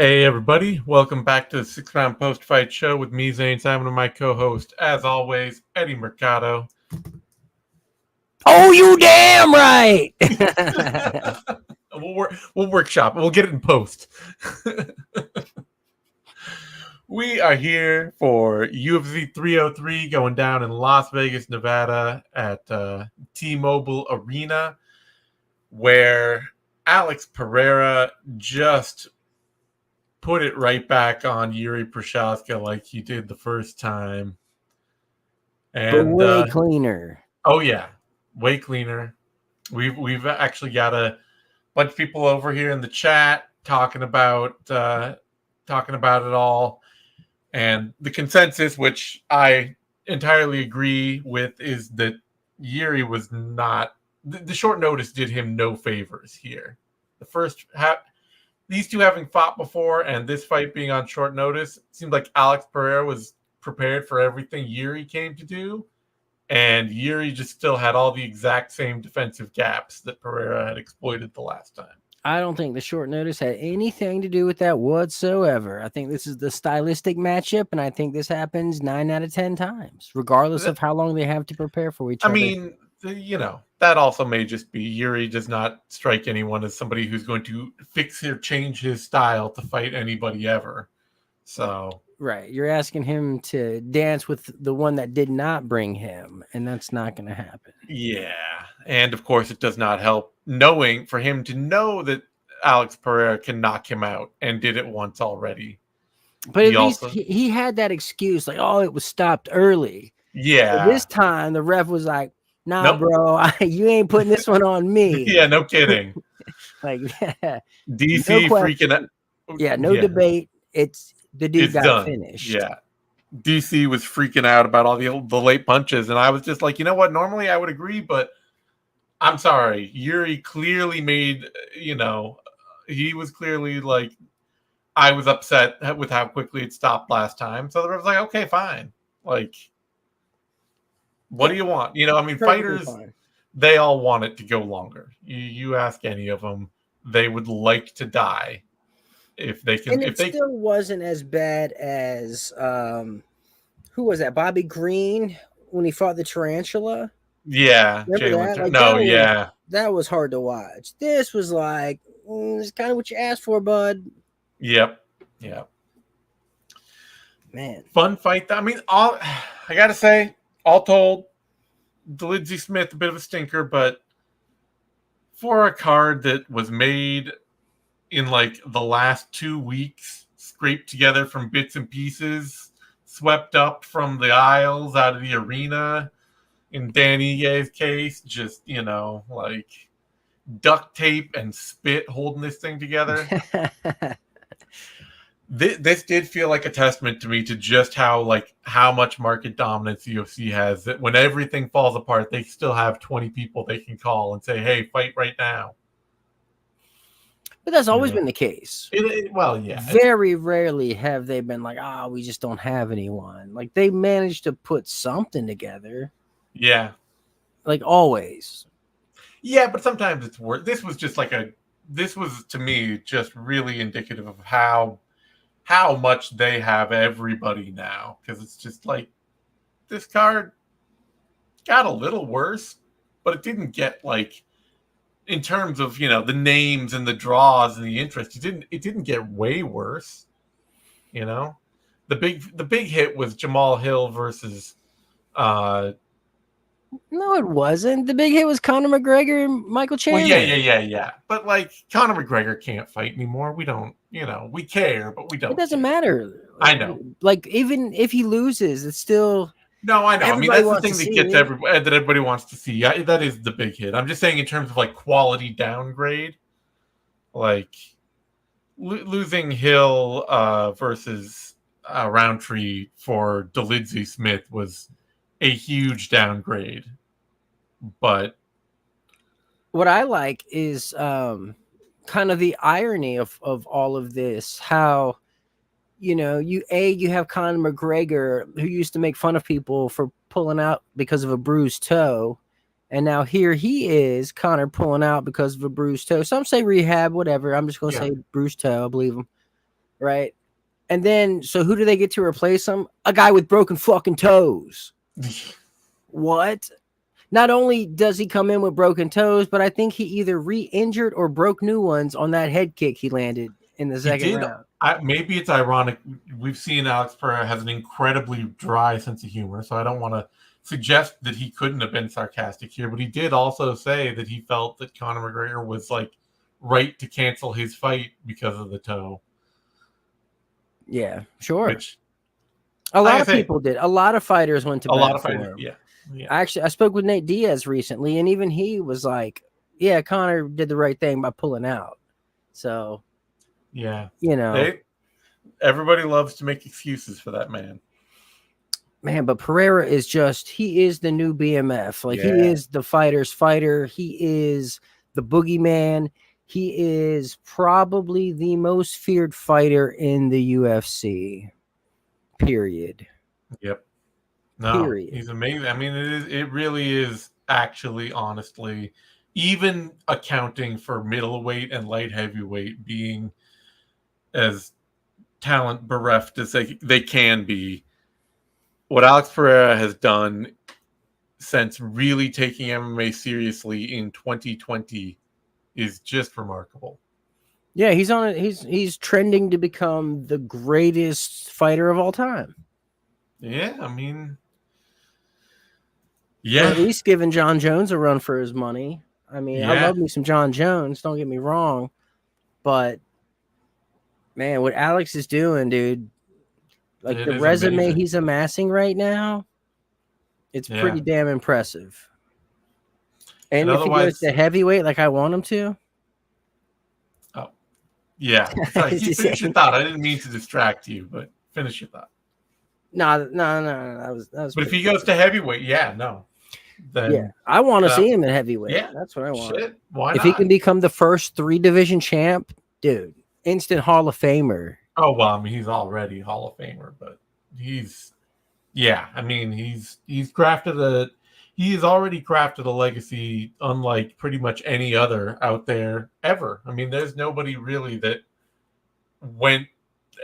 Hey everybody, welcome back to the 6 round post-fight show with me, Zane Simon, and my co-host, as always, Eddie Mercado. Oh, you damn right! We'll workshop. We'll get it in post. We are here for UFC 303 going down in Las Vegas, Nevada at T-Mobile Arena, where Alex Pereira just put it right back on Yuri Prochazka like he did the first time. And but way cleaner. Oh yeah, way cleaner. We've actually got a bunch of people over here in the chat talking about it all, and the consensus, which I entirely agree with, is that Yuri was not. The short notice did him no favors here. The first these two having fought before, and this fight being on short notice, it seemed like Alex Pereira was prepared for everything Yuri came to do. And Yuri just still had all the exact same defensive gaps that Pereira had exploited the last time. I don't think the short notice had anything to do with that whatsoever. I think this is the stylistic matchup, and I think this happens 9 out of 10 times, regardless of how long they have to prepare for each other. I mean, that also may just be Yuri does not strike anyone as somebody who's going to fix or change his style to fight anybody ever. So... Right. You're asking him to dance with the one that did not bring him, and that's not going to happen. Yeah. And of course, it does not help for him to know that Alex Pereira can knock him out and did it once already. But at least he had that excuse, like, oh, it was stopped early. Yeah. So this time, the ref was like, nah, nope. Bro, you ain't putting this one on me. Yeah, no kidding. Like, DC no freaking out. Yeah, no debate. The dude got done. Finished. Yeah. DC was freaking out about all the late punches, and I was just like, you know what? Normally I would agree, but I'm sorry. Yuri clearly made, he was clearly like, I was upset with how quickly it stopped last time. So the ref was like, okay, fine. Like, what do you want? Fighters, they all want it to go longer. You ask any of them, they would like to die. If they can, and it still wasn't as bad as who was that? Bobby Green when he fought the tarantula. Yeah, that was hard to watch. This was like it's kind of what you asked for, bud. Yep. Man, fun fight. I gotta say, all told, Dolidze Smith a bit of a stinker, but for a card that was made in like the last 2 weeks, scraped together from bits and pieces, swept up from the aisles out of the arena. In Dan Igue's case, just, like duct tape and spit holding this thing together. This did feel like a testament to me to just how much market dominance the UFC has, that when everything falls apart, they still have 20 people they can call and say, hey, fight right now. But that's always been the case. Yeah. Very rarely have they been like, we just don't have anyone. Like, they managed to put something together. Yeah. Like, always. Yeah, but sometimes it's worth. This was to me just really indicative of how much they have everybody now. Because it's just like, this card got a little worse, but it didn't get like, in terms of, the names and the draws and the interest, it didn't get way worse. The big hit was Jamal Hill versus no, it wasn't. The big hit was Conor McGregor and Michael Chandler. Well, yeah. But like, Conor McGregor can't fight anymore. We don't, we care, but we don't. It doesn't matter. I know. Like, even if he loses, it's still. No, I know. That's the thing that gets that everybody wants to see. That is the big hit. I'm just saying in terms of like quality downgrade, like losing Hill versus Roundtree for Dolidze Smith was a huge downgrade. But what I like is kind of the irony of all of this, how you have Conor McGregor, who used to make fun of people for pulling out because of a bruised toe, and now here he is, Conor, pulling out because of a bruised toe. Some say rehab, whatever. I'm just going to say bruised toe. I believe him. right? And then, so who do they get to replace him? A guy with broken fucking toes. What? Not only does he come in with broken toes, but I think he either re-injured or broke new ones on that head kick he landed in the He second did. round. Maybe it's ironic. We've seen Alex Pereira has an incredibly dry sense of humor, so I don't want to suggest that he couldn't have been sarcastic here, but he did also say that he felt that Conor McGregor was like right to cancel his fight because of the toe. Yeah, sure. Which a lot of people did. A lot of fighters went to bat a lot of for fighters. him. Yeah. Actually, I spoke with Nate Diaz recently, and even he was like, "Yeah, Conor did the right thing by pulling out." So, yeah, you know, everybody loves to make excuses for that man. Man, but Pereira is he is the new BMF. Like, he is the fighter's fighter. He is the boogeyman. He is probably the most feared fighter in the UFC. Period. Yep. No, Period. he's amazing. I mean, it really is actually, honestly, even accounting for middleweight and light heavyweight being as talent bereft as they can be, what Alex Pereira has done since really taking MMA seriously in 2020 is just remarkable. Yeah, he's trending to become the greatest fighter of all time. Yeah, I mean, or at least giving John Jones a run for his money. I mean, I love me some John Jones, don't get me wrong, but man, what Alex is doing, dude, like the resume he's amassing right now, it's pretty damn impressive. And if he goes to heavyweight like I want him to. Oh, yeah. Sorry, you finish your thought. I didn't mean to distract you, but finish your thought. No. That was. But if he goes to heavyweight, then I want to see him in heavyweight. Yeah, that's what I want. Shit, why if not? he can become the first 3-division champ, dude, instant Hall of Famer. Oh well, I mean, he's already Hall of Famer, but he's already crafted a legacy unlike pretty much any other out there ever. I mean, there's nobody really that went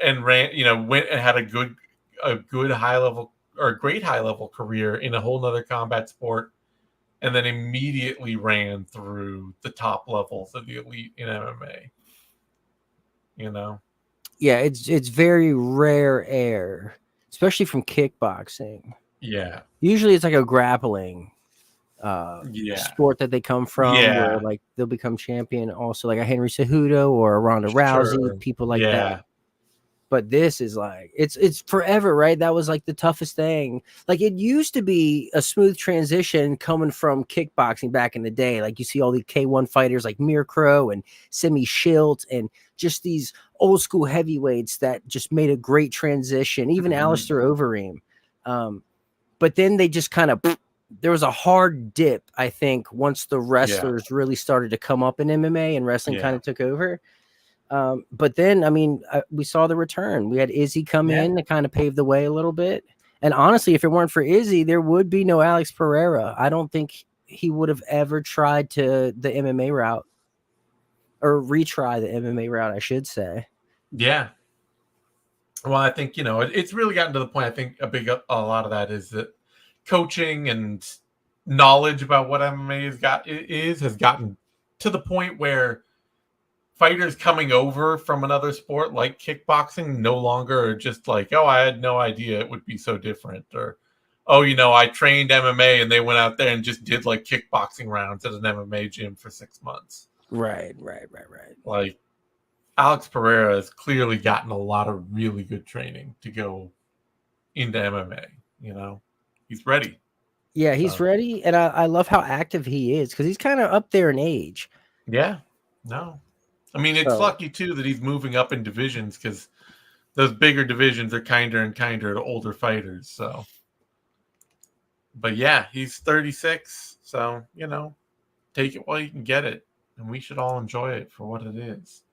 and had a good high level or a great high level career in a whole nother combat sport and then immediately ran through the top levels of the elite in MMA. Yeah, it's very rare air, especially from kickboxing. Yeah. Usually it's like a grappling sport that they come from where like they'll become champion also, like a Henry Cejudo or a Ronda Rousey, people like that. But this is like it's forever, right? That was like the toughest thing. Like, it used to be a smooth transition coming from kickboxing back in the day. Like, you see all the K1 fighters like Mirko and Simi Schilt and just these old school heavyweights that just made a great transition. Even Alistair Overeem. But then they just kind of there was a hard dip, I think, once the wrestlers really started to come up in MMA and wrestling kind of took over. But then, I mean, we saw the return. We had Izzy come in to kind of pave the way a little bit. And honestly, if it weren't for Izzy, there would be no Alex Pereira. I don't think he would have ever tried the MMA route or retry the MMA route, I should say. Yeah. Well, I think, it's really gotten to the point. I think a lot of that is that coaching and knowledge about what MMA has gotten to the point where fighters coming over from another sport like kickboxing no longer are just like, oh, I had no idea it would be so different. Or, oh, I trained MMA and they went out there and just did like kickboxing rounds at an MMA gym for 6 months. Right. Like, Alex Pereira has clearly gotten a lot of really good training to go into MMA. He's ready. Yeah, he's ready. And I love how active he is because he's kind of up there in age. Yeah. No. I mean, it's lucky, too, that he's moving up in divisions because those bigger divisions are kinder and kinder to older fighters. So, but yeah, he's 36. So, take it while you can get it. And we should all enjoy it for what it is.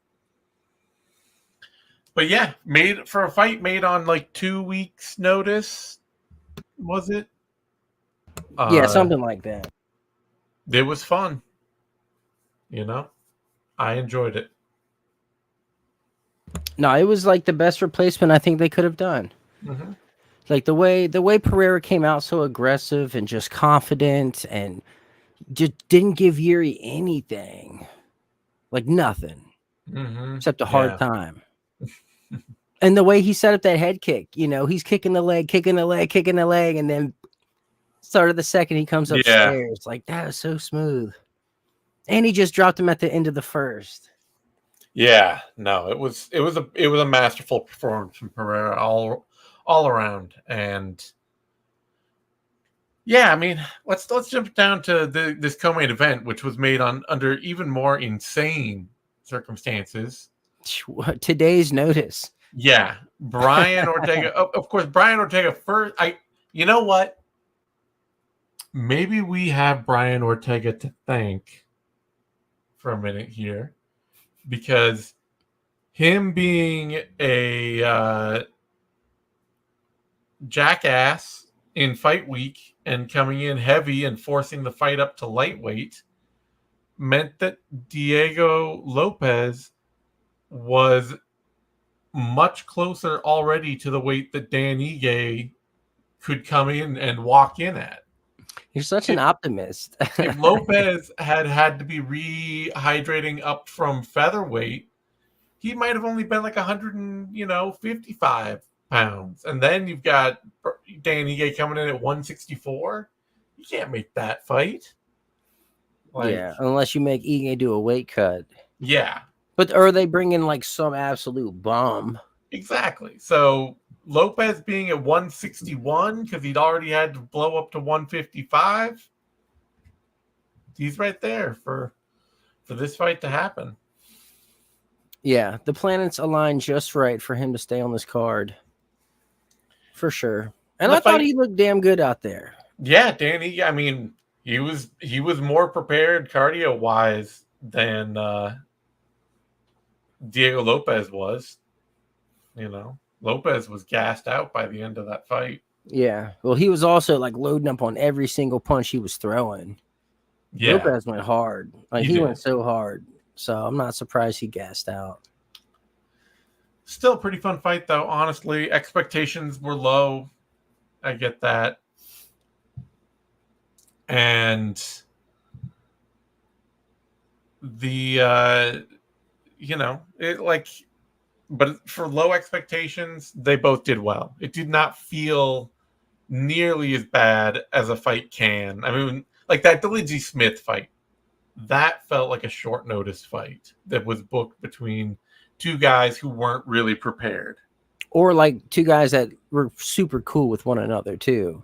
But yeah, made for a fight made on like 2 weeks' notice, was it? Yeah, something like that. It was fun. I enjoyed it. No, it was like the best replacement I think they could have done. Mm-hmm. Like the way Pereira came out so aggressive and just confident and just didn't give Yuri anything. Like nothing. Mm-hmm. Except a hard Yeah. time. And the way he set up that head kick, he's kicking the leg, and then start of the second he comes Yeah. upstairs. Like that is so smooth. And he just dropped him at the end of the first. Yeah. No, it was a masterful performance from Pereira all around. And yeah, I mean, let's jump down to this co-main event, which was made under even more insane circumstances. Today's notice. Yeah, Brian Ortega. Of course, Brian Ortega first. You know what? Maybe we have Brian Ortega to thank for a minute here, because him being a jackass in fight week and coming in heavy and forcing the fight up to lightweight meant that Diego Lopez was much closer already to the weight that Dan Ige could come in and walk in at. You're such an optimist. If Lopez had to be rehydrating up from featherweight, he might have only been like 155 pounds. And then you've got Dan Ige coming in at 164. You can't make that fight. Yeah, unless you make Ige do a weight cut. Yeah. But are they bringing like some absolute bomb? Exactly. So Lopez being at 161 because he'd already had to blow up to 155. He's right there for this fight to happen. Yeah, the planets align just right for him to stay on this card. For sure. And I thought he looked damn good out there. Yeah, Danny, I mean, he was more prepared cardio wise than Diego Lopez was. Lopez was gassed out by the end of that fight. Yeah. Well, he was also like loading up on every single punch he was throwing. Yeah. Lopez went hard. Like he went so hard. So I'm not surprised he gassed out. Still a pretty fun fight, though, honestly. Expectations were low. I get that. And but for low expectations, they both did well. It did not feel nearly as bad as a fight can. I mean, like that Dolidze Smith fight, that felt like a short notice fight that was booked between two guys who weren't really prepared. Or like two guys that were super cool with one another, too.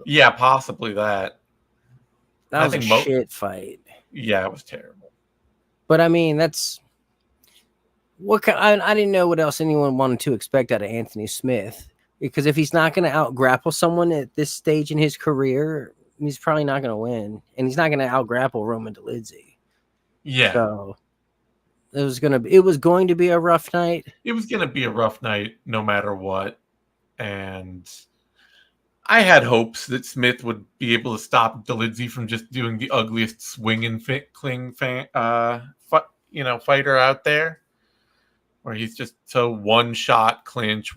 Yeah, possibly that. That was a shit fight. Yeah, it was terrible. But I mean, that's what I didn't know what else anyone wanted to expect out of Anthony Smith, because if he's not going to out grapple someone at this stage in his career, he's probably not going to win, and he's not going to out grapple Roman Dolidze. Yeah. So it was going to be a rough night. It was going to be a rough night no matter what, and I had hopes that Smith would be able to stop Dolidze from just doing the ugliest swing and fighter out there, where he's just so one-shot clinch.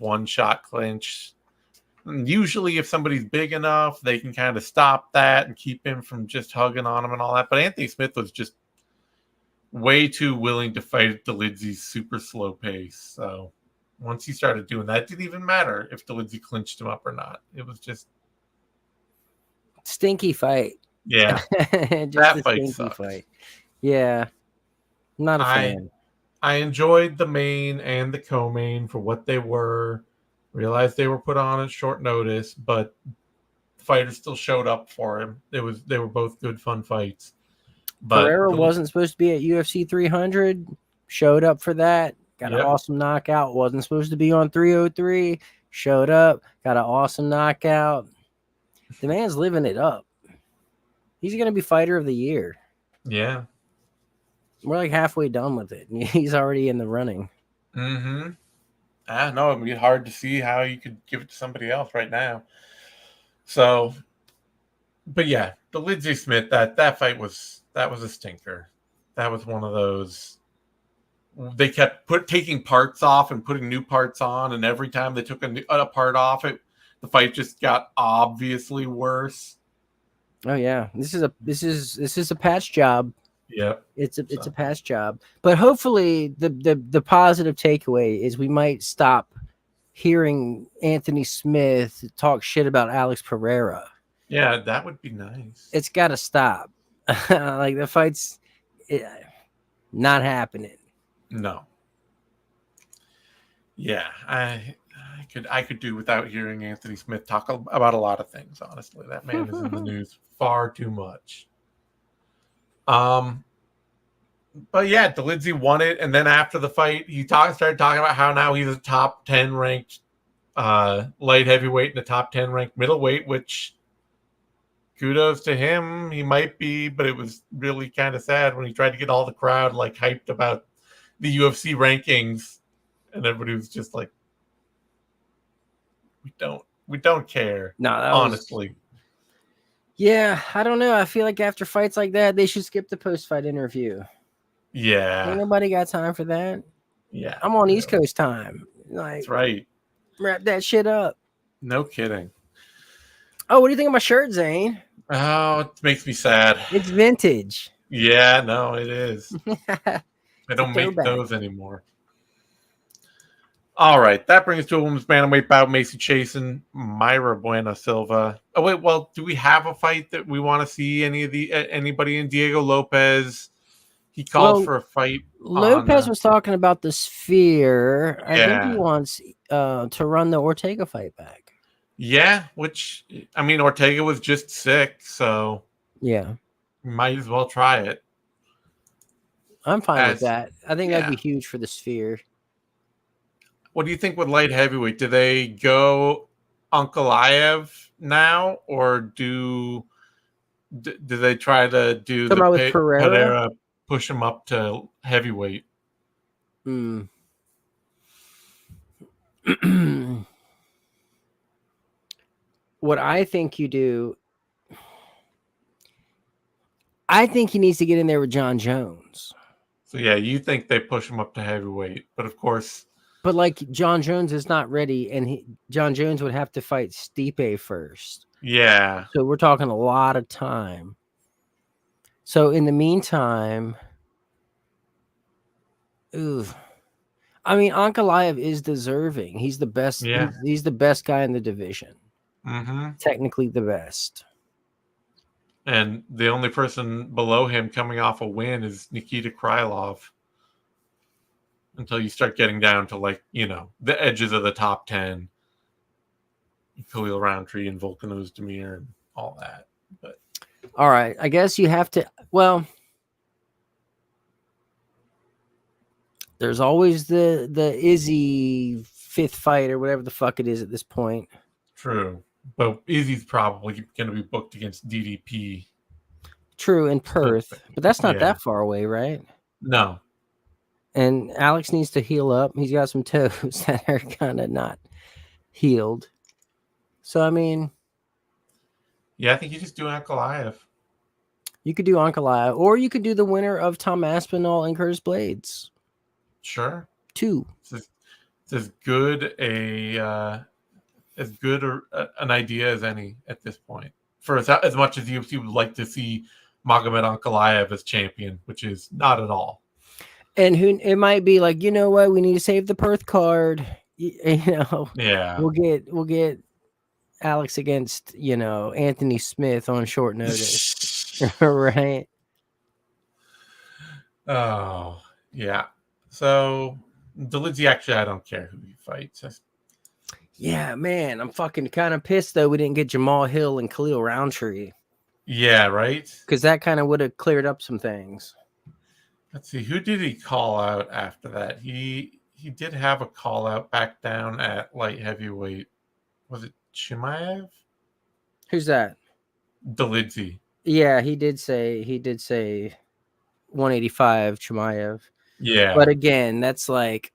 And usually if somebody's big enough, they can kind of stop that and keep him from just hugging on him and all that. But Anthony Smith was just way too willing to fight at Dolidze's super slow pace. So once he started doing that, it didn't even matter if Dolidze clinched him up or not. It was just stinky fight. Yeah. That fight sucked. Yeah. Not a fan. I enjoyed the main and the co-main for what they were. Realized they were put on at short notice, but the fighters still showed up for him. They were both good, fun fights. But Pereira wasn't supposed to be at UFC 300. Showed up for that. Got an awesome knockout. Wasn't supposed to be on 303. Showed up. Got an awesome knockout. The man's living it up. He's going to be fighter of the year. Yeah. We're like halfway done with it. He's already in the running. Mm-hmm. No, it'd be hard to see how you could give it to somebody else right now. So, but yeah, Dolidze Smith, that fight was a stinker. That was one of those they kept taking parts off and putting new parts on, and every time they took a part off, the fight just got obviously worse. Oh yeah, this is a patch job. Yeah, it's a patch job. But hopefully, the positive takeaway is we might stop hearing Anthony Smith talk shit about Alex Pereira. Yeah, that would be nice. It's got to stop. Like the fight's not happening. No. Yeah, I could do without hearing Anthony Smith talk about a lot of things. Honestly, that man is in the news far too much. But yeah, Dolidze won it, and then after the fight, he started talking about how now he's a top 10 ranked light heavyweight and a top 10 ranked middleweight, which kudos to him. He might be, but it was really kind of sad when he tried to get all the crowd like hyped about the UFC rankings, and everybody was just like, we don't care. No, honestly. Yeah, I don't know. I feel like after fights like that, they should skip the post-fight interview. Yeah. Ain't nobody got time for that. Yeah. I'm on East Coast time. Like, that's right. Wrap that shit up. No kidding. Oh, what do you think of my shirt, Zane? Oh, it makes me sad. It's vintage. Yeah, no, it is. I don't make those anymore. All right, that brings us to a women's bantamweight bout. Macy Chason, Myra Bueno Silva. Oh wait, well, do we have a fight that we want to see? Anybody in Diego Lopez? He called for a fight. Lopez was talking about the Sphere. I think he wants to run the Ortega fight back. Yeah, which I mean, Ortega was just sick, so yeah, might as well try it. I'm fine with that. I think that'd be huge for the Sphere. What do you think with light heavyweight? Do they go Ankalaev now, or do they try to do the Pereira, push him up to heavyweight? What I think you do, I think he needs to get in there with John Jones. So yeah, you think they push him up to heavyweight, but of course. But like John Jones is not ready, and John Jones would have to fight Stipe first. Yeah. So we're talking a lot of time. So in the meantime, I mean, Ankalaev is deserving. He's the best. Yeah. He's the best guy in the division. Mm-hmm. Technically the best. And the only person below him coming off a win is Nikita Krylov. Until you start getting down to the edges of the top 10. Khalil Roundtree and Volkan Ozdemir and all that. But all right, I guess you have to. Well, there's always the Izzy fifth fight or whatever the fuck it is at this point. True, but Izzy's probably going to be booked against DDP. True, in Perth, but that's not that far away, right? No. And Alex needs to heal up. He's got some toes that are kind of not healed. So, I mean. Yeah, I think you just do Ankalaev. You could do Ankalaev. Or you could do the winner of Tom Aspinall and Curtis Blades. Sure. 2. It's as good an idea as any at this point. For as much as the UFC would like to see Magomed Ankalaev as champion, which is not at all. And it might be like, you know what, we need to save the Perth card. Yeah. We'll get Alex against, Anthony Smith on short notice. Right. Oh, yeah. So Dolidze, actually, I don't care who he fights. Yeah, man. I'm fucking kind of pissed though we didn't get Jamal Hill and Khalil Roundtree. Yeah, right? Because that kind of would have cleared up some things. Let's see, who did he call out after that? He did have a call out back down at light heavyweight. Was it Chimaev? Who's that? Dolidze. Yeah, he did say 185 Chimaev. Yeah. But again, that's like,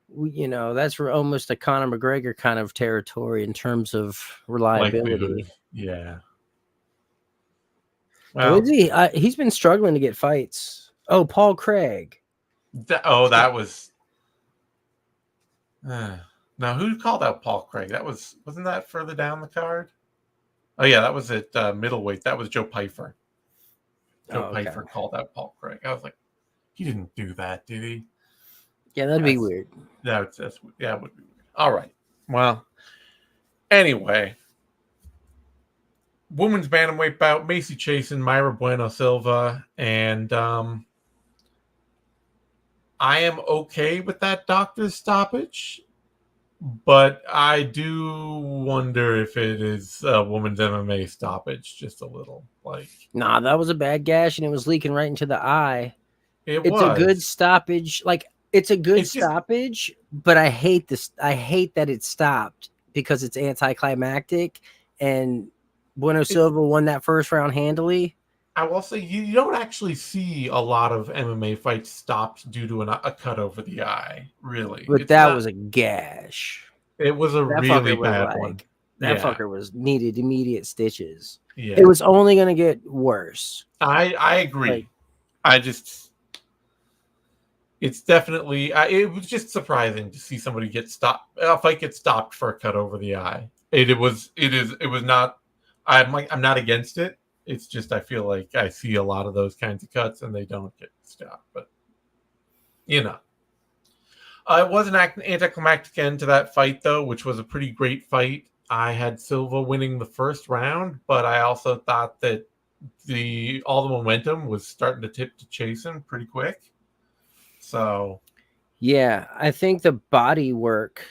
that's almost a Conor McGregor kind of territory in terms of reliability. Yeah. Well, Dolidze, he's been struggling to get fights. Oh, Paul Craig. That was. Now, who called out Paul Craig? Wasn't that further down the card? Oh yeah, that was at middleweight. That was Joe Pifer. Joe Pifer called out Paul Craig. I was like, he didn't do that, did he? Yeah, that'd be weird. It would be weird. All right. Well, anyway, women's bantamweight bout: Macy Chason, Myra Bueno Silva, and I am okay with that doctor's stoppage, but I do wonder if it is a women's MMA stoppage, just a little. Nah, that was a bad gash, and it was leaking right into the eye. It's a good stoppage. It's a good stoppage, but I hate this. I hate that it stopped because it's anticlimactic, and Bueno Silva won that first round handily. I will say you don't actually see a lot of MMA fights stopped due to a cut over the eye, really. But that was a gash. It was a really bad one. That fucker needed immediate stitches. Yeah. It was only going to get worse. I agree. It's definitely. It was just surprising to see somebody get stopped. A fight get stopped for a cut over the eye. It was not. I'm not against it. It's just I feel like I see a lot of those kinds of cuts and they don't get stopped. But it was an anticlimactic end to that fight though, which was a pretty great fight. I had Silva winning the first round, but I also thought that all the momentum was starting to tip to Chason pretty quick. So, yeah, I think the body work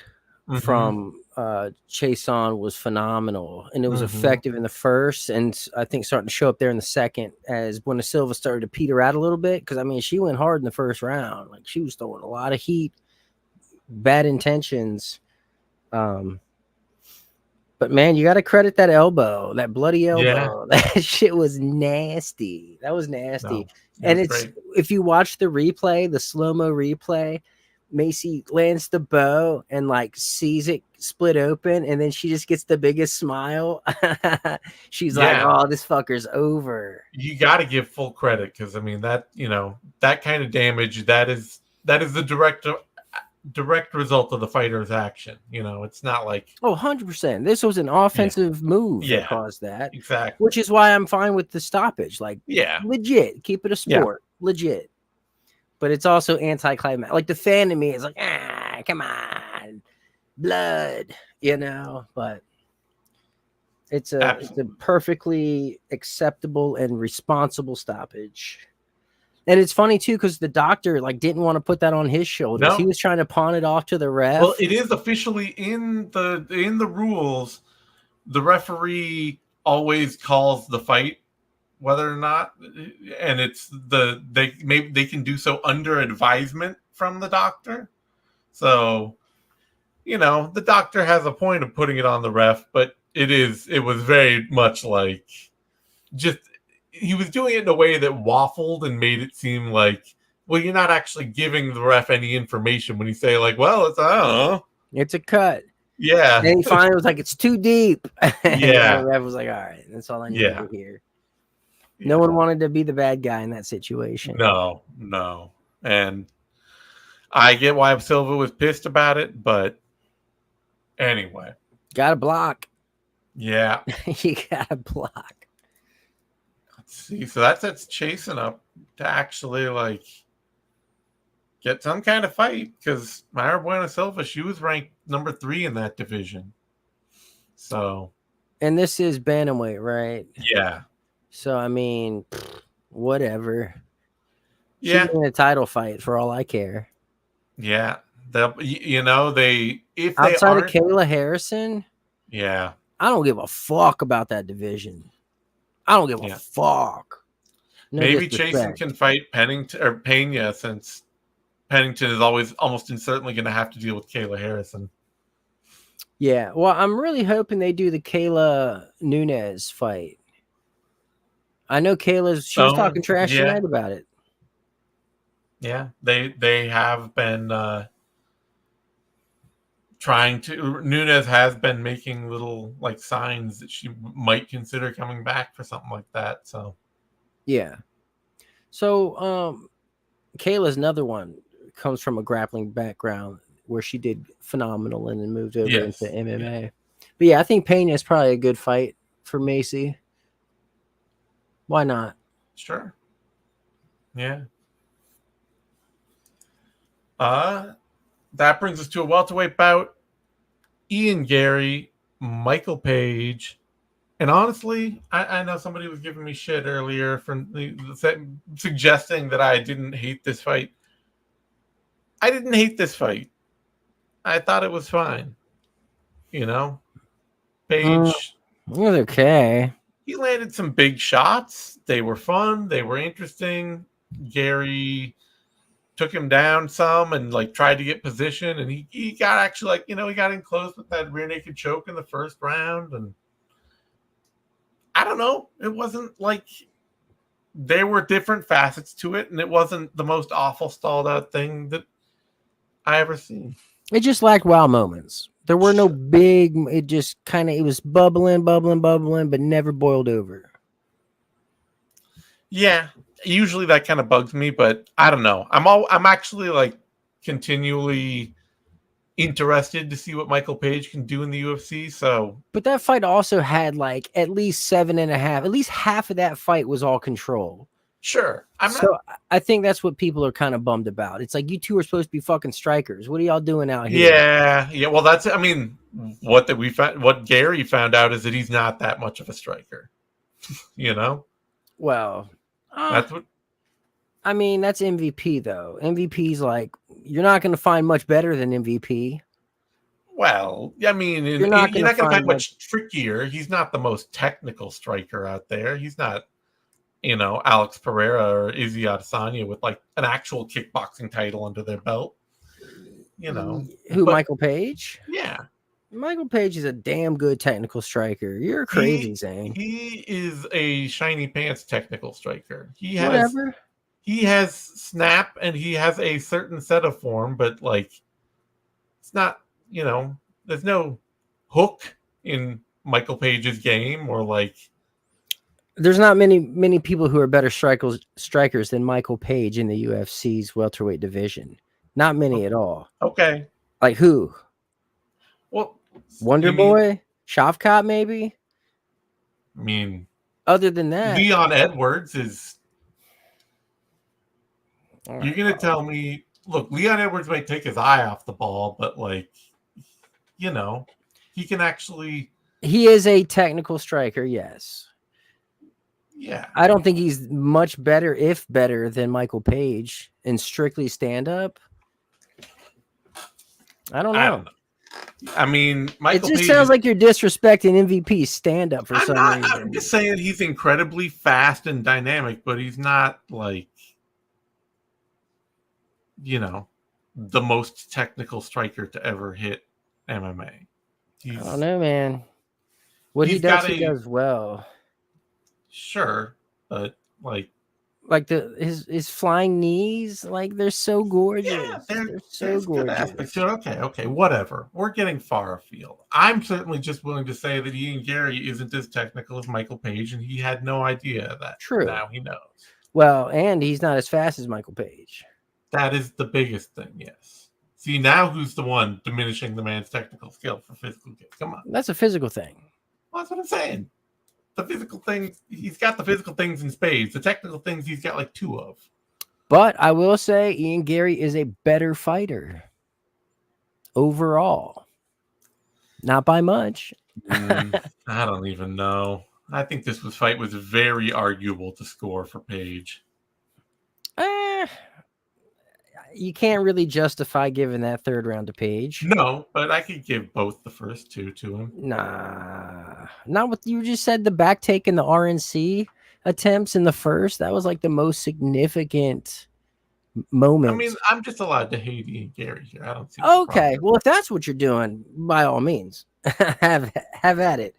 from Chason was phenomenal, and it was effective in the first, and I think starting to show up there in the second as Bueno Silva started to peter out a little bit, because I mean she went hard in the first round. Like she was throwing a lot of heat, bad intentions. But man, you got to credit that elbow, that bloody elbow. Yeah. That shit was nasty. That was nasty. No, and it's great. If you watch the replay, the slow-mo replay, Macy lands the bow and like sees it split open, and then she just gets the biggest smile. She's like, "Oh, this fucker's over." You got to give full credit, because I mean that that kind of damage, that is the direct result of the fighter's action. It's not like 100%. This was an offensive move that caused that. Exactly. Which is why I'm fine with the stoppage. Like, legit, keep it a sport, legit. But it's also anticlimactic. Like the fan in me is like, come on, blood, But it's a perfectly acceptable and responsible stoppage. And it's funny too, because the doctor didn't want to put that on his shoulders. No. He was trying to pawn it off to the ref. Well, it is officially in the rules. The referee always calls the fight, whether or not, and it's they can do so under advisement from the doctor. So, the doctor has a point of putting it on the ref, but it was very much like just. He was doing it in a way that waffled and made it seem like, well, you're not actually giving the ref any information when you say well, I don't know. It's a cut. Yeah. And he finally was like, it's too deep. Yeah. And the ref was like, all right, that's all I need to do here. No one wanted to be the bad guy in that situation. No. And I get why Silva was pissed about it, but anyway. Got to block. Yeah. You got to block. See, so that sets Chason up to actually get some kind of fight, because Myra Bueno Silva, she was ranked number 3 in that division. So, and this is bantamweight, right? Yeah. So I mean, whatever. Yeah, she's in a title fight for all I care. Yeah, outside of Kayla Harrison, yeah, I don't give a fuck about that division. I don't give a fuck. No Maybe Chason can fight Pennington or Pena, since Pennington is almost certainly going to have to deal with Kayla Harrison. Yeah, well, I'm really hoping they do the Kayla Nunes fight. I know she was talking trash tonight about it. Yeah, they have been trying to. Nunes has been making little signs that she might consider coming back for something like that. So, yeah. So, Kayla's another one. comes from a grappling background where she did phenomenal and then moved over Yes. into MMA. Yeah. But yeah, I think Pena is probably a good fight for Macy. Why not? Sure. Yeah. That brings us to a welterweight bout. Ian Gary, Michael Page. And honestly, I know somebody was giving me shit earlier from suggesting that I didn't hate this fight. I didn't hate this fight. I thought it was fine. You know? Page. It was okay. He landed some big shots. They were fun. They were interesting. Gary took him down some and like tried to get position, and he got actually like, he got in close with that rear naked choke in the first round. And I don't know, it wasn't like, there were different facets to it, and it wasn't the most awful stalled out thing that I ever seen. It just lacked wow moments. There were no big, it just it was bubbling, but never boiled over. Yeah, usually that kind of bugs me, but I don't know. I'm actually like continually interested to see what Michael Page can do in the UFC. So, but that fight also had like at least 7.5. At least half of that fight was all control. Sure, I think that's what people are kind of bummed about. It's like, you two are supposed to be fucking strikers. What are y'all doing out here? Yeah. Well, that's, I mean, what Gary found out is that he's not that much of a striker. Well, that's what. I mean, that's MVP though. MVP's like, you're not going to find much better than MVP. Well, I mean, you're not going to find much trickier. He's not the most technical striker out there. He's not, Alex Pereira or Izzy Adesanya with like an actual kickboxing title under their belt. Michael Page? Yeah. Michael Page is a damn good technical striker. You're crazy, Zane. He is a shiny pants technical striker. He has snap and he has a certain set of form, but like, it's not, there's no hook in Michael Page's game, or like, there's not many people who are better strikers than Michael Page in the UFC's welterweight division. Not many at all. Okay. Like who? Well, Boy? Shavkat, maybe? I mean, other than that, Leon Edwards is... You're going to tell me... Look, Leon Edwards might take his eye off the ball, but like, he can actually... He is a technical striker, yes. Yeah. I don't think he's much better, if better, than Michael Page in strictly stand-up. I don't know. I mean, Michael Page sounds like you're disrespecting MVP stand-up for some reason. I'm just saying he's incredibly fast and dynamic, but he's not like, the most technical striker to ever hit MMA. I don't know, man. What he does, he does well. Sure, but like his flying knees, like they're so gorgeous. Yeah, they're so gorgeous. Okay, whatever. We're getting far afield. I'm certainly just willing to say that Ian Gary isn't as technical as Michael Page, and he had no idea of that. True. Now he knows. Well, and he's not as fast as Michael Page. That is the biggest thing, yes. See, now who's the one diminishing the man's technical skill for physical gain? Come on. That's a physical thing. Well, that's what I'm saying. The physical things, he's got the physical things in spades. The technical things, he's got like 2 of. But I will say Ian Gary is a better fighter overall. Not by much. I don't even know. I think this fight was very arguable to score for Page. You can't really justify giving that 3rd round to Page. No, but I could give both the first 2 to him. Nah, not what you just said. The back take and the RNC attempts in the first. That was like the most significant moment. I mean, I'm just allowed to hate Ian Gary here. I don't see. Okay, well, if that's what you're doing, by all means, have at it.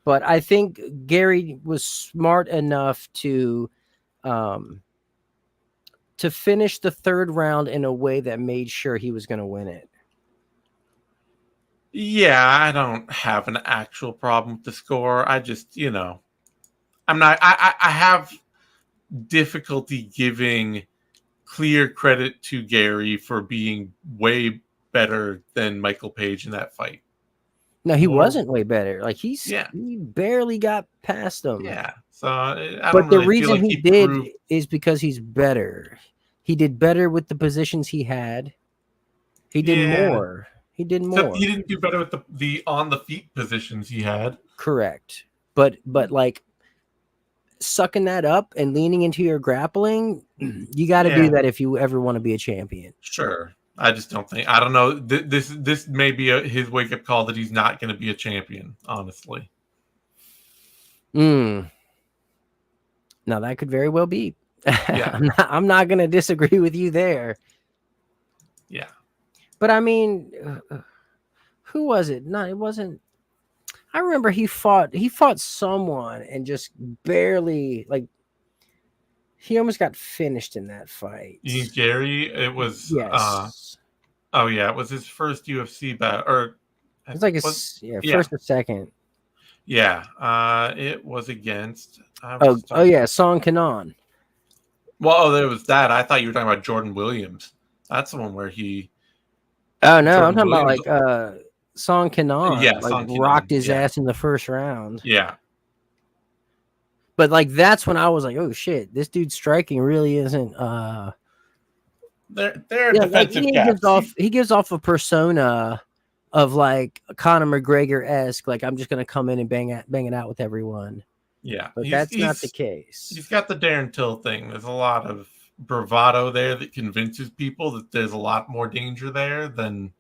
But I think Gary was smart enough to finish the 3rd round in a way that made sure he was going to win it. Yeah, I don't have an actual problem with the score. I just, I'm not, I have difficulty giving clear credit to Gary for being way better than Michael Page in that fight. No, he wasn't way better. Like he barely got past him. Yeah. So I but don't the really reason feel like he did is because he's better. He did better with the positions he had. He did more. He did more. Except he didn't do better with the on the feet positions he had. Correct. But like sucking that up and leaning into your grappling, you got to do that if you ever want to be a champion. Sure. I just don't think. I don't know. This may be his wake up call that he's not going to be a champion. Honestly. Now that could very well be. Yeah. I'm not going to disagree with you there. Yeah. But I mean, who was it? No, it wasn't. I remember he fought someone and just barely, like, he almost got finished in that fight. Gary, it was yes. It was his first UFC bout, or it's like first or second. Yeah, it was against. Song Kanon. Well, there was that. I thought you were talking about Jordan Williams. That's the one where he. Oh no, I'm talking about like Song Kanon. Yeah, like rocked his ass in the first round. Yeah. But like that's when I was like, oh shit, this dude's striking really isn't They're defensive gaps. He gives off a persona of like Conor McGregor-esque, like I'm just gonna come in and bang it out with everyone. Yeah. But that's not the case. He's got the Darren Till thing. There's a lot of bravado there that convinces people that there's a lot more danger there than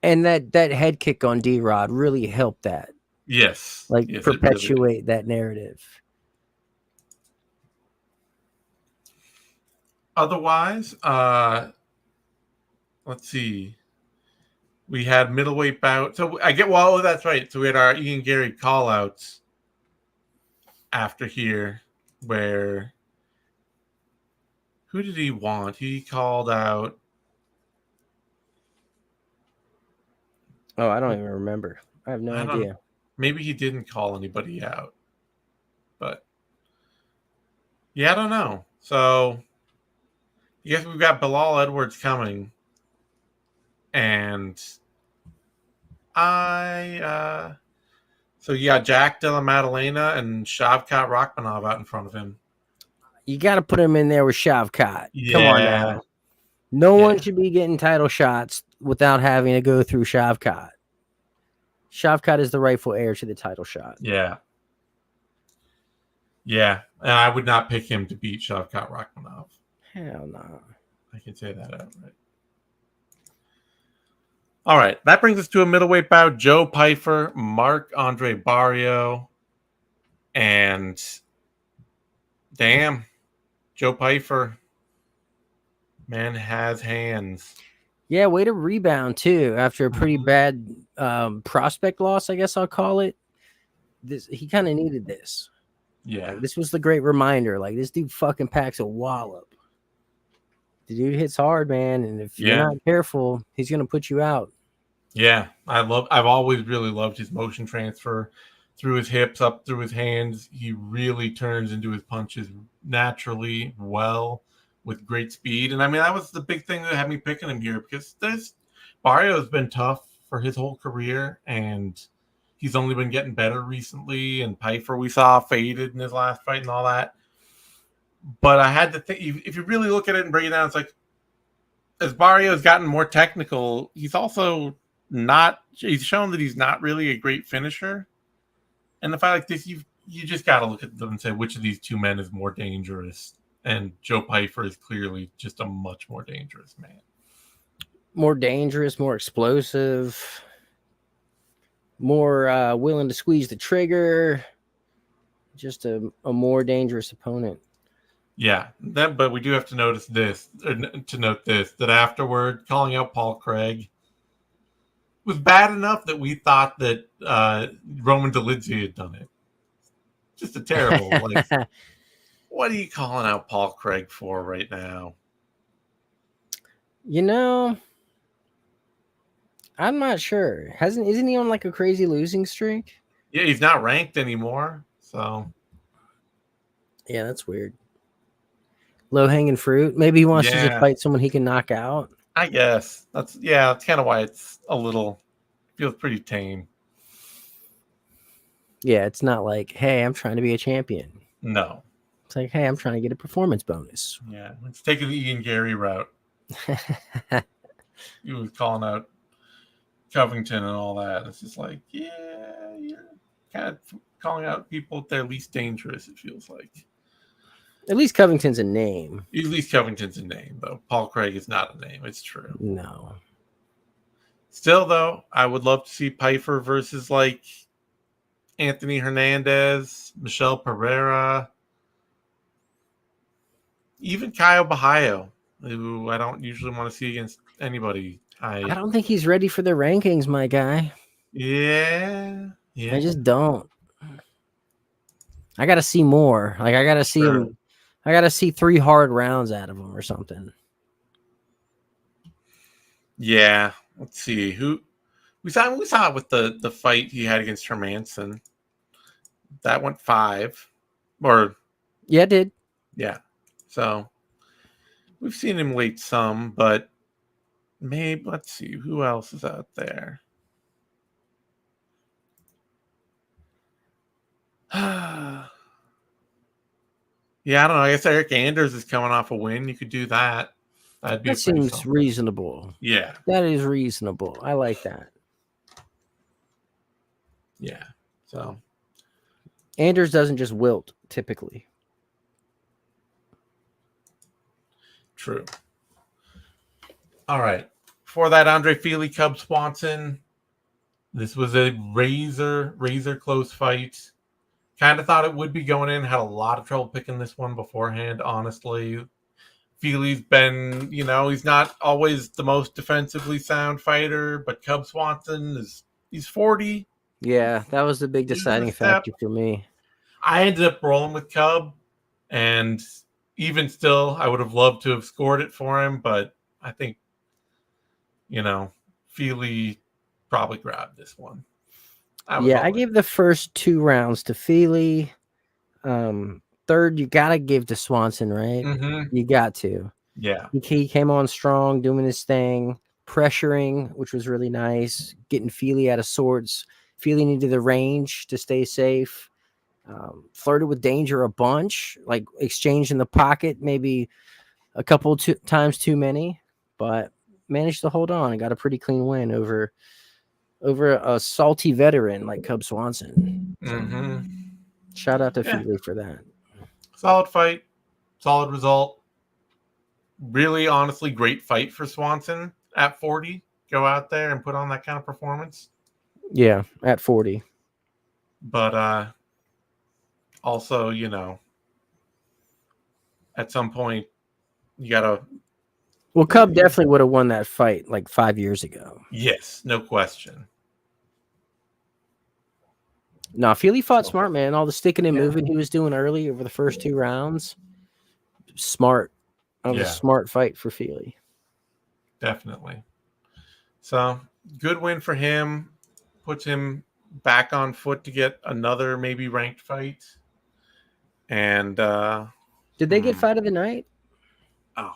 and that head kick on D-Rod really helped that. Yes. Like perpetuate that narrative. Otherwise, let's see. We had middleweight bout. So that's right. So we had our Ian Gary call-outs after here, where who did he want? He called out. Oh, I don't even remember. I have no idea. Maybe he didn't call anybody out. But yeah, I don't know. So I guess we've got Bilal Edwards coming. And so you got Jack Della Maddalena and Shavkat Rakhmonov out in front of him. You got to put him in there with Shavkat. Yeah. Come on now. No one should be getting title shots without having to go through Shavkat. Shavkat is the rightful heir to the title shot. Yeah. Yeah. And I would not pick him to beat Shavkat Rakhmonov. Hell no. I can say that outright. All right. That brings us to a middleweight bout. Joe Pifer, Marc-Andre Barriault, and damn, Joe Pifer, man, has hands. Yeah, way to rebound too after a pretty bad prospect loss, I guess I'll call it. He kind of needed this. Yeah, this was the great reminder. Like this dude fucking packs a wallop. The dude hits hard, man, and if you're not careful, he's gonna put you out. Yeah, I've always really loved his motion transfer through his hips, up through his hands. He really turns into his punches naturally well with great speed. And I mean, that was the big thing that had me picking him here because Barriault's been tough for his whole career and he's only been getting better recently. And Pifer we saw faded in his last fight and all that. But I had to think, if you really look at it and break it down, it's like, as Barriault's gotten more technical, he's also he's shown that he's not really a great finisher. And in a fight like this, you just got to look at them and say, which of these two men is more dangerous? And Joe Pifer is clearly just a much more dangerous man. More dangerous, more explosive, more willing to squeeze the trigger. Just a more dangerous opponent. Yeah, but we do have to note this, that afterward, calling out Paul Craig was bad enough that we thought that Roman Dolidze had done it. Just a terrible, what are you calling out Paul Craig for right now? You know, I'm not sure. Isn't he on like a crazy losing streak? Yeah, he's not ranked anymore, so. Yeah, that's weird. low hanging fruit. Maybe he wants to just Yeah. fight someone he can knock out. I guess that's kind of why it's a little feels pretty tame. Yeah, it's not like, hey, I'm trying to be a champion. No. It's like, hey, I'm trying to get a performance bonus. Yeah. Let's take the Ian Gary route. He was calling out Covington and all that. It's just like, yeah, you're kind of calling out people at their least dangerous, it feels like. At least Covington's a name. At least Covington's a name, though. Paul Craig is not a name. It's true. No. Still, though, I would love to see Pifer versus like Anthony Hernandez, Michelle Pereira, even Caio Bahaio, who I don't usually want to see against anybody. I don't think he's ready for the rankings, my guy. Yeah. I just don't. I got to see more. Like, I got to see him. I got to see 3 hard rounds out of him or something. Yeah. Let's see. Who we saw it with the fight he had against Hermanson. That went 5. Or yeah, it did. Yeah. So we've seen him late some, but maybe let's see who else is out there. Yeah, I don't know. I guess Eric Anders is coming off a win. You could do that. That seems reasonable. Yeah. That is reasonable. I like that. Yeah. So Anders doesn't just wilt typically. True. All right. Before that, Andre Fili, Cub Swanson. This was a razor close fight. Kind of thought it would be going in. Had a lot of trouble picking this one beforehand, honestly. Fili's been, he's not always the most defensively sound fighter, but Cub Swanson he's 40. Yeah, that was the big deciding factor for me. I ended up rolling with Cub, and even still, I would have loved to have scored it for him, but I think, Fili probably grabbed this one. I gave the first 2 rounds to Fili. Third, you got to give to Swanson, right? Mm-hmm. You got to. Yeah. He came on strong, doing his thing, pressuring, which was really nice, getting Fili out of sorts. Fili needed the range to stay safe. Flirted with danger a bunch, like exchanged in the pocket, maybe a couple times too many, but managed to hold on and got a pretty clean win over a salty veteran like Cub Swanson. Mm-hmm. Shout out to Fili for that. Solid fight, solid result. Really, honestly, great fight for Swanson at 40. Go out there and put on that kind of performance. Yeah, at 40. But also, at some point, you gotta. Well, Cub definitely would have won that fight like 5 years ago. Yes, no question. No, Fili fought smart, man. All the sticking and moving he was doing early over the first 2 rounds. Smart. That was a smart fight for Fili. Definitely. So, good win for him. Puts him back on foot to get another maybe ranked fight. And did they get fight of the night? Oh.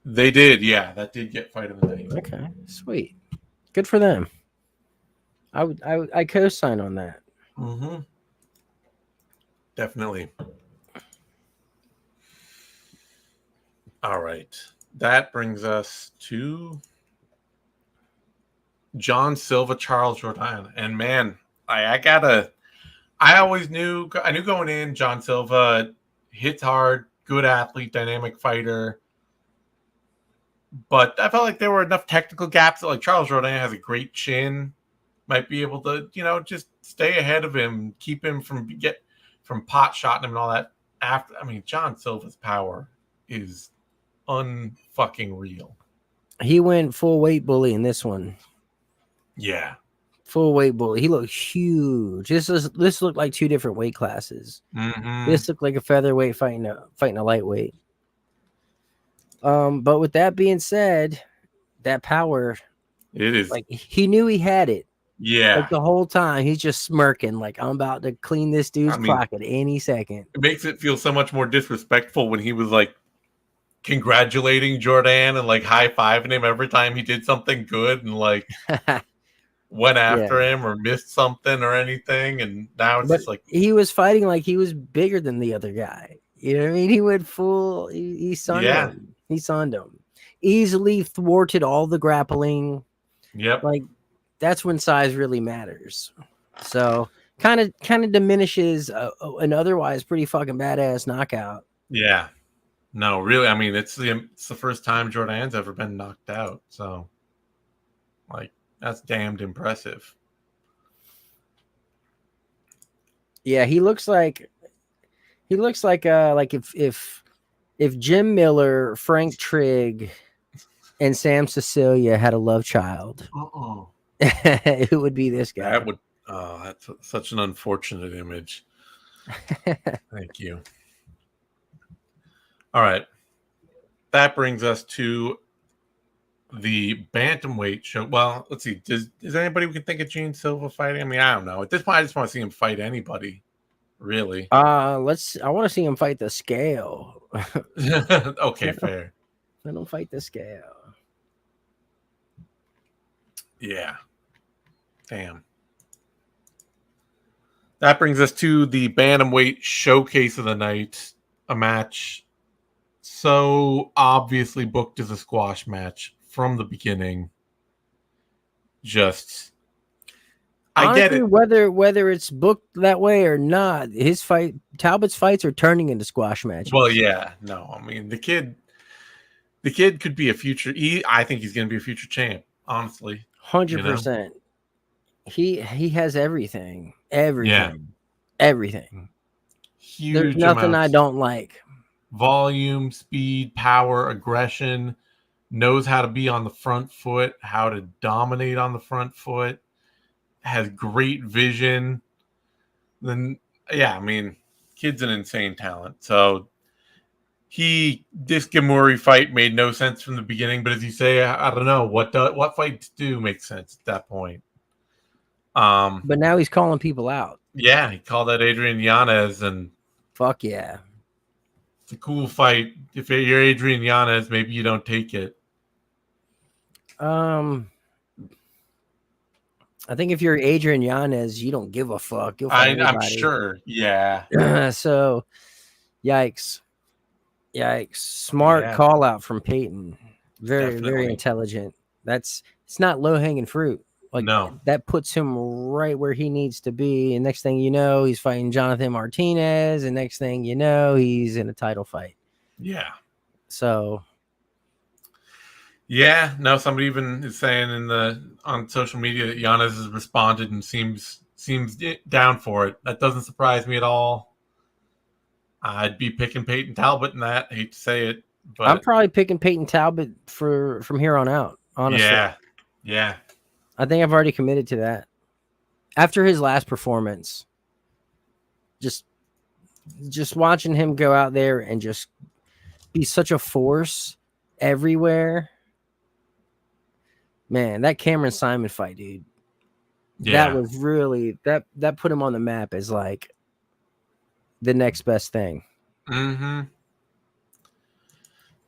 They did, yeah. That did get fight of the night. Okay, sweet. Good for them. I co-sign on that. Mm-hmm. Definitely. All right. That brings us to John Silva, Charles Jourdain. And man, I knew going in, John Silva hits hard, good athlete, dynamic fighter. But I felt like there were enough technical gaps that, like, Charles Jourdain has a great chin, might be able to, just stay ahead of him, keep him from pot shotting him and all that. John Silva's power is unfucking real. He went full weight bully in this one. Yeah. Full weight bully. He looked huge. This looked like 2 different weight classes. Mm-hmm. This looked like a featherweight fighting a lightweight. But with that being said, that power, it is like he knew he had it. Like Yeah. the whole time, he's just smirking, like I'm about to clean this dude's clock at any second. It makes it feel so much more disrespectful when he was like congratulating Jourdain and like high-fiving him every time he did something good and like went after him or missed something or anything. And now it's But just like he was fighting like he was bigger than the other guy. You know what I mean? He went full. He sunned him. He sunned him. Easily thwarted all the grappling. Yep. Like that's when size really matters. So kind of diminishes an otherwise pretty fucking badass knockout. Yeah. No, really. I mean, it's the first time Jourdain's ever been knocked out. So, like, that's damned impressive. Yeah, he looks like if Jim Miller, Frank Trigg, and Sam Cecilia had a love child, it would be this guy. That would. Oh, that's such an unfortunate image. Thank you. All right. That brings us to the bantamweight show. Well, let's see. Is anybody we can think of Gene Silva fighting? I mean, I don't know. At this point, I just want to see him fight anybody. Really? I want to see him fight the scale. Okay, fair. Let him fight the scale. Yeah. Damn. That brings us to the bantamweight showcase of the night. A match so obviously booked as a squash match from the beginning. Just I get it. Whether it's booked that way or not, Talbot's fights are turning into squash matches. Well, yeah, no, I mean the kid could be a future. I think he's going to be a future champ. Honestly, 100%. He has everything. Yeah. Everything. Huge. There's nothing I don't like. Volume, speed, power, aggression. Knows how to be on the front foot, how to dominate on the front foot. Has great vision. Then, yeah, I mean, kid's an insane talent. So this Gomori fight made no sense from the beginning. But as you say, I don't know what fights do make sense at that point. But now he's calling people out. Yeah, he called out Adrian Yanez, and fuck yeah, it's a cool fight. If you're Adrian Yanez, maybe you don't take it. I think if you're Adrian Yanez, you don't give a fuck. I'm sure. Yeah. So, yikes. Smart call out from Peyton. Very intelligent. It's not low hanging fruit. Like, no, that puts him right where he needs to be. And next thing you know, he's fighting Jonathan Martinez. And next thing you know, he's in a title fight. Yeah. So. Yeah. No, somebody even is saying on social media that Yanez has responded and seems down for it. That doesn't surprise me at all. I'd be picking Peyton Talbot in that. I hate to say it, but I'm probably picking Peyton Talbot from here on out. Honestly. Yeah. I think I've already committed to that. After his last performance, just watching him go out there and just be such a force everywhere. Man, that Cameron Simon fight, dude. Yeah. That was really that put him on the map as like the next best thing. Mm-hmm.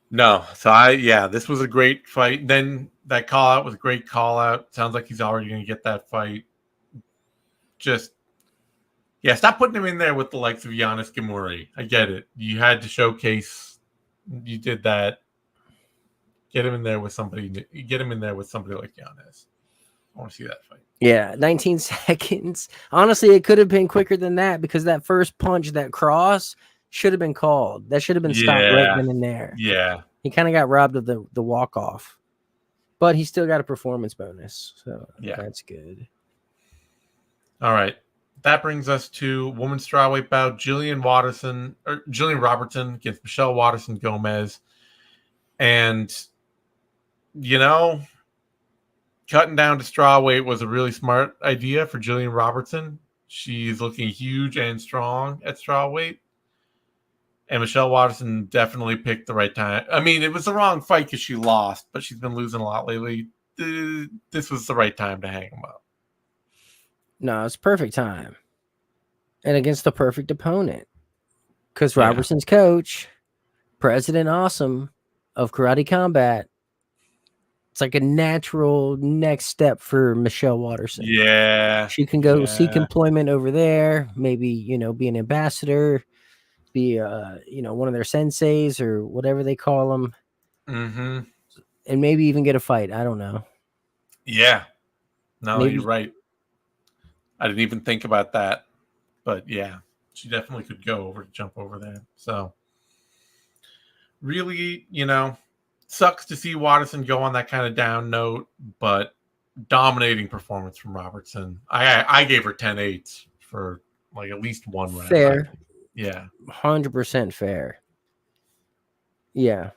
No, so this was a great fight. Then that call out was a great call out. Sounds like he's already going to get that fight. Stop putting him in there with the likes of Giannis Gomori. I get it. You had to showcase. You did that. Get him in there with somebody. Get him in there with somebody like Giannis. I want to see that fight. Yeah, 19 seconds. Honestly, it could have been quicker than that because that first punch, that cross, should have been called. That should have been stopped right then and there. Yeah. He kind of got robbed of the walk-off. But he still got a performance bonus. So that's good. All right. That brings us to women's strawweight bout. Jillian Robertson against Michelle Waterson Gomez. And, cutting down to strawweight was a really smart idea for Jillian Robertson. She's looking huge and strong at strawweight. And Michelle Waterson definitely picked the right time. I mean, it was the wrong fight because she lost, but she's been losing a lot lately. This was the right time to hang them up. No, it's perfect time. And against the perfect opponent. Because Yeah. Robertson's coach, President Awesome of Karate Combat, it's like a natural next step for Michelle Waterson. Yeah. She can go seek employment over there, maybe, be an ambassador, be, one of their senseis or whatever they call them. Mm-hmm. And maybe even get a fight. I don't know. Yeah. No, Maybe. you're right. I didn't even think about that. But yeah, she definitely could jump over there. So really, sucks to see Waterson go on that kind of down note, but dominating performance from Robertson. I gave her 10-8 for like at least one round. Fair. Yeah. 100% fair. Yeah.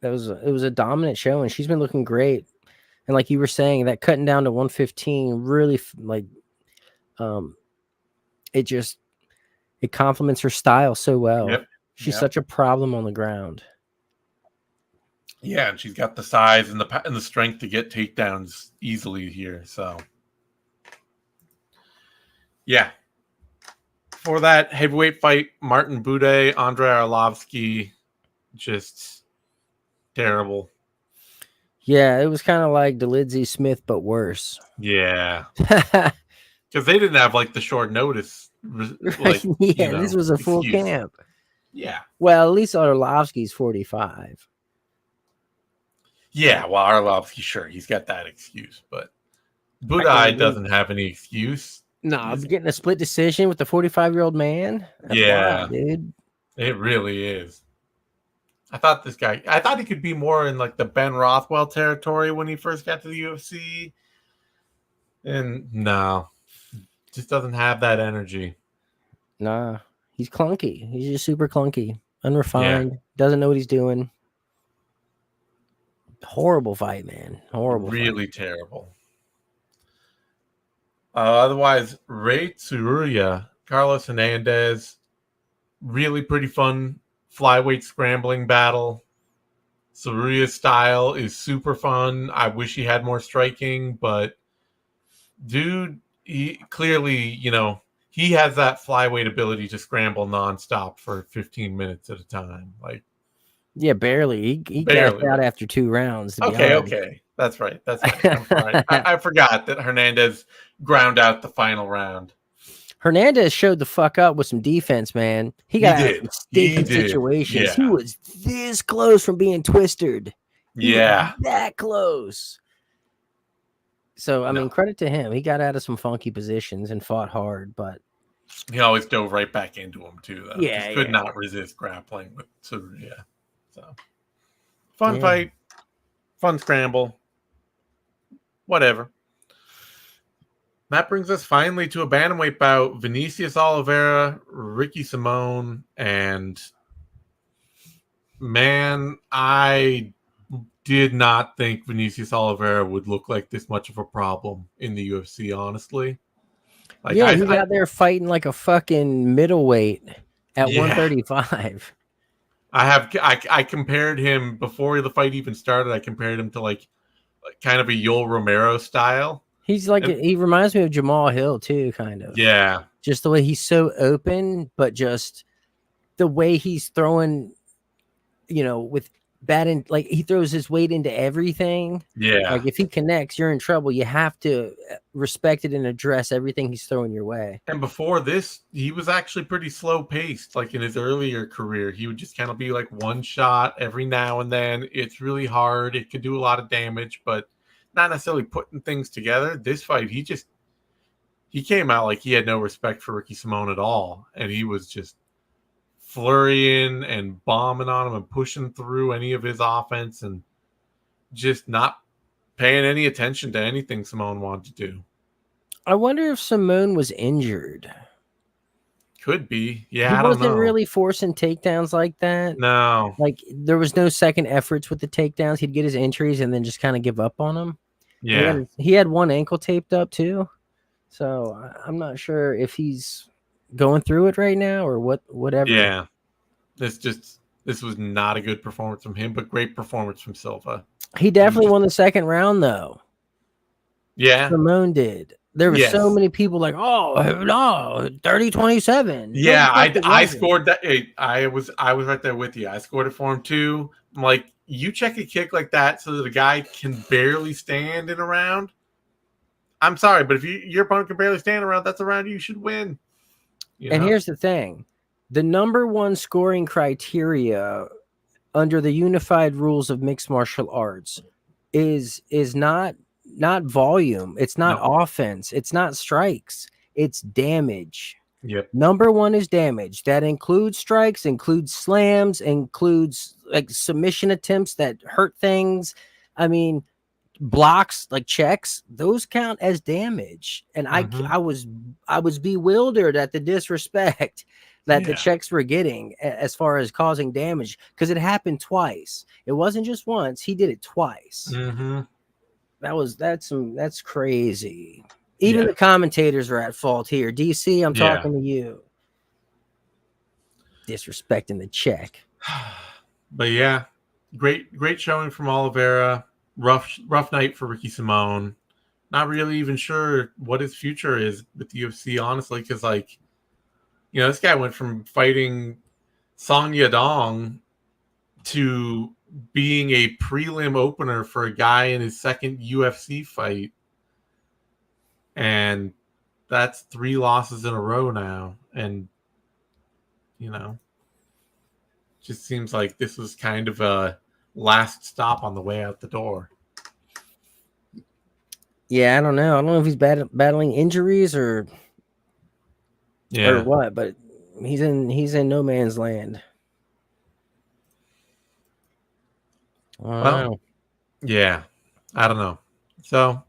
It was a dominant show, and she's been looking great. And like you were saying, that cutting down to 115 really it complements her style so well. Yep. She's such a problem on the ground. Yeah, and she's got the size and the strength to get takedowns easily here. So, yeah. For that heavyweight fight, Martin Bude, Andrei Arlovsky, just terrible. Yeah, it was kind of like Dolidze Smith, but worse. Yeah. Because they didn't have like the short notice. Like, this was a full excuse. camp. Yeah. Well, at least Arlovsky's 45. Yeah, well, Arlovsky, sure, he's got that excuse, but Budai doesn't have any excuse. No, getting a split decision with the 45-year-old man. Yeah, wild, dude. It really is. I thought he could be more in like the Ben Rothwell territory when he first got to the UFC. And no, just doesn't have that energy. Nah, he's clunky. He's just super clunky, unrefined, doesn't know what he's doing. Horrible fight, man. Horrible. Really terrible. Otherwise, Ray Tsuruya, Carlos Hernandez, really pretty fun flyweight scrambling battle. Tsuruya's style is super fun. I wish he had more striking, but dude, he clearly, he has that flyweight ability to scramble nonstop for 15 minutes at a time. Like, yeah, barely. He got out after 2 rounds. Okay. That's right. I'm sorry. I forgot that Hernandez ground out the final round. Hernandez showed the fuck up with some defense, man. He got out of some stinking situations. Yeah. He was this close from being twisted. Yeah. That close. So, I mean, credit to him. He got out of some funky positions and fought hard, but he always dove right back into him too, though. Yeah. Just could not resist grappling with Tsuruya. So fun fight, fun scramble, whatever. That brings us finally to a bantamweight bout: Vinicius Oliveira, Ricky Simone, and man, I did not think Vinicius Oliveira would look like this much of a problem in the UFC, honestly. Like, he got there fighting like a fucking middleweight at 135. I compared him before the fight even started. I compared him to like kind of a Yoel Romero style. He's like, he reminds me of Jamal Hill too, kind of. Yeah. Just the way he's so open, but just the way he's throwing, with like he throws his weight into everything. Yeah. Like if he connects, you're in trouble. You have to respect it and address everything he's throwing your way. And before this, he was actually pretty slow paced. Like in his earlier career, he would just kind of be like one shot every now and then. It's really hard. It could do a lot of damage, but not necessarily putting things together. This fight, he came out like he had no respect for Ricky Simone at all. And he was just flurrying and bombing on him and pushing through any of his offense and just not paying any attention to anything Simone wanted to do. I wonder if Simone was injured. Could be. Yeah, I don't know. He wasn't really forcing takedowns like that. No. Like there was no second efforts with the takedowns. He'd get his entries and then just kind of give up on them. Yeah. He had one ankle taped up too. So I'm not sure if he's going through it right now or whatever. Yeah. This was not a good performance from him, but great performance from Silva. He definitely won the second round though. Yeah. Simone did. There were so Yes. many people like, oh no, 30-27. Yeah, No, the fuck it I wasn't. scored that. I was right there with you. I scored it for him too. I'm like, you check a kick like that so that a guy can barely stand in a round. I'm sorry, but if your opponent can barely stand around, that's a round you should win. And here's the thing: the number one scoring criteria under the unified rules of mixed martial arts is not volume. It's not offense. It's not strikes. It's damage. Yep. Number one is damage. That includes strikes, includes slams, includes like submission attempts that hurt things. I mean, blocks like checks, those count as damage. And I was bewildered at the disrespect that the checks were getting as far as causing damage, because it happened twice. It wasn't just once. He did it twice. That's crazy. Even the commentators are at fault here. DC, I'm talking to you. Disrespecting the check. But yeah, great showing from Oliveira. Rough night for Ricky Simone. Not really even sure what his future is with the UFC, honestly, because this guy went from fighting Song Yadong to being a prelim opener for a guy in his second UFC fight. And that's 3 losses in a row now. And, just seems like this was kind of a last stop on the way out the door. Yeah, I don't know. I don't know if he's battling injuries or what, but he's in no man's land. Well, yeah, I don't know. So,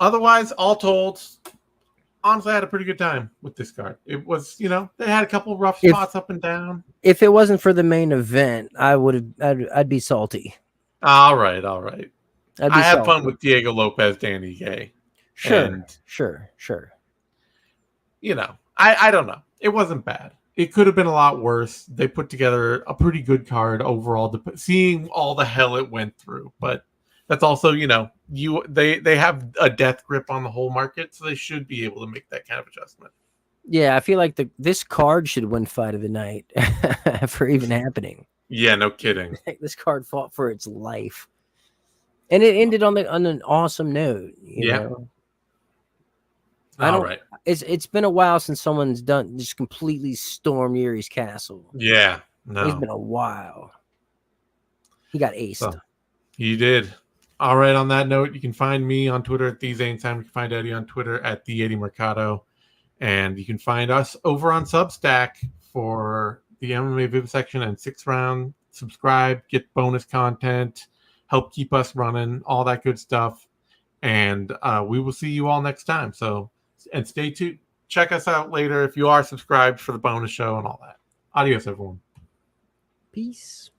otherwise, all told, honestly, I had a pretty good time with this card. It was, they had a couple rough spots up and down. If it wasn't for the main event, I'd be salty. All right. I have fun with Diego Lopez, Danny Gay. Sure. I don't know. It wasn't bad. It could have been a lot worse. They put together a pretty good card overall, seeing all the hell it went through. But that's also, they have a death grip on the whole market, so they should be able to make that kind of adjustment. Yeah, I feel like this card should win fight of the night for even happening. Yeah, no kidding. This card fought for its life, and it ended on an awesome note. You know? Right. It's been a while since someone's just completely stormed Yuri's castle. Yeah, no, it's been a while. He got aced. So, he did. All right. On that note, you can find me on Twitter at Zane Simon. You can find Eddie on Twitter at Eddie Mercado. And you can find us over on Substack for the MMA Vivisection and 6th Round. Subscribe, get bonus content, help keep us running, all that good stuff. And we will see you all next time. So, and stay tuned. Check us out later if you are subscribed for the bonus show and all that. Adios, everyone. Peace.